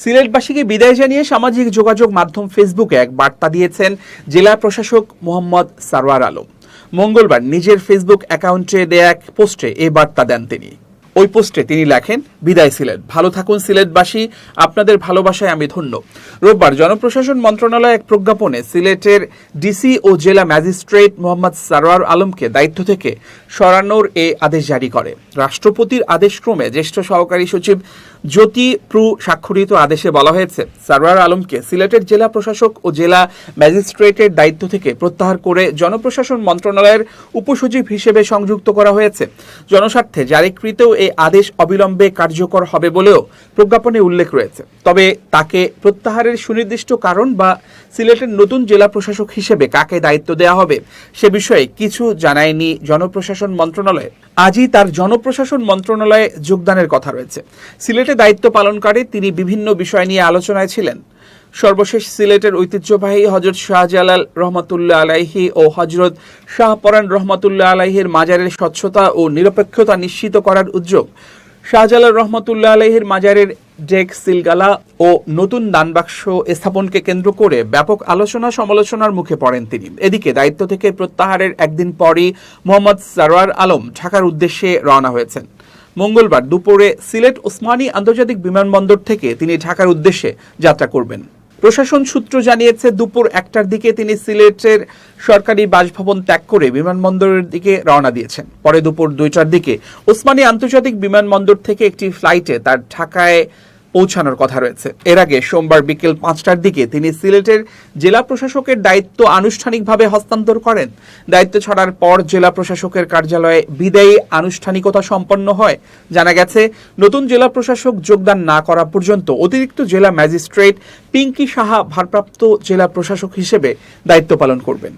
সিলেটবাসীকে বিদায় জানিয়ে সামাজিক যোগাযোগ মাধ্যম ফেসবুকে এক বার্তা দিয়েছেন জেলা প্রশাসক মোহাম্মদ সারওয়ার আলম। মঙ্গলবার নিজের ফেসবুক অ্যাকাউন্টে দেয়া এক পোস্টে এই বার্তা দেন তিনি। ওই পোস্টে তিনি লেখেন, বিদায় সিলেট, ভালো থাকুন সিলেটবাসী, আপনাদের ভালোবাসায় আমি ধন্য। রোববার জনপ্রশাসন মন্ত্রণালয় এক প্রজ্ঞাপনে সিলেটের ডিসি ও জেলা ম্যাজিস্ট্রেট মোহাম্মদ সারওয়ার আলমকে দায়িত্ব থেকে সরানোর এ আদেশ জারি করে। রাষ্ট্রপতির আদেশক্রমে জ্যেষ্ঠ সহকারী সচিব জ্যোতি প্রু স্বাক্ষরিত আদেশে বলা হয়েছে, সারওয়ার আলমকে সিলেটের জেলা প্রশাসক ও জেলা ম্যাজিস্ট্রেটের দায়িত্ব থেকে প্রত্যাহার করে জনপ্রশাসন মন্ত্রণালয়ের উপসচিব হিসেবে সংযুক্ত করা হয়েছে। জনস্বার্থে জারিকৃত এই আদেশ অবিলম্বে কার্যকর হবে বলেও প্রজ্ঞাপনে উল্লেখ রয়েছে। তবে তাকে প্রত্যাহারের সুনির্দিষ্ট কারণ বা সিলেটের নতুন জেলা প্রশাসক হিসেবে কাকে দায়িত্ব দেওয়া হবে সে বিষয়ে কিছু জানায়নি জনপ্রশাসন মন্ত্রণালয়। আজই তার জনপ্রশাসন মন্ত্রণালয়ে যোগদানের কথা রয়েছে। সিলেটে দায়িত্ব পালনকারী তিনি বিভিন্ন বিষয় নিয়ে আলোচনায় ছিলেন। সর্বশেষ সিলেটের ঐতিহ্যবাহী হজরত শাহজালাল রহমতুল্লাহ আলাইহি ও হজরত শাহপরান রহমতুল্লাহ আলাইহির মাজারের স্বচ্ছতা ও নিরপেক্ষতা নিশ্চিত করার উদ্যোগ, শাহজালাল রহমতুল্লাহ আলাইহির মাজারের ডেক সিলগালা ও নতুন দানবাক্স স্থাপনকে কেন্দ্র করে ব্যাপক আলোচনা সমালোচনার মুখে পড়েন তিনি। এদিকে দায়িত্ব থেকে প্রত্যাহারের একদিন পরই মোহাম্মদ সারওয়ার আলম ঢাকার উদ্দেশ্যে রওনা হয়েছেন। মঙ্গলবার দুপুরে সিলেট ওসমানী আন্তর্জাতিক বিমানবন্দর থেকে তিনি ঢাকার উদ্দেশ্যে যাত্রা করবেন। প্রশাসন সূত্র জানিয়েছে, দুপুর 1টার দিকে তিনি সিলেটের সরকারি বাসভবন ত্যাগ করে বিমানবন্দরের দিকে রওনা দিয়েছেন। পরে দুপুর 2টার দিকে ওসমানী আন্তর্জাতিক বিমানবন্দর থেকে একটি ফ্লাইটে তার ঢাকায় পৌঁছানোর কথা রয়েছে। এর আগে সোমবার বিকেল 5টার দিকে তিনি সিলেটের জেলা প্রশাসকের দায়িত্ব আনুষ্ঠানিকভাবে হস্তান্তর করেন। দায়িত্ব ছাড়ার পর জেলা প্রশাসকের কার্যালয়ে বিদায়ী আনুষ্ঠানিকতা সম্পন্ন হয়। জানা গেছে, নতুন জেলা প্রশাসক যোগদান না করা পর্যন্ত অতিরিক্ত জেলা ম্যাজিস্ট্রেট পিঙ্কি সাহা ভারপ্রাপ্ত জেলা প্রশাসক হিসেবে দায়িত্ব পালন করবেন।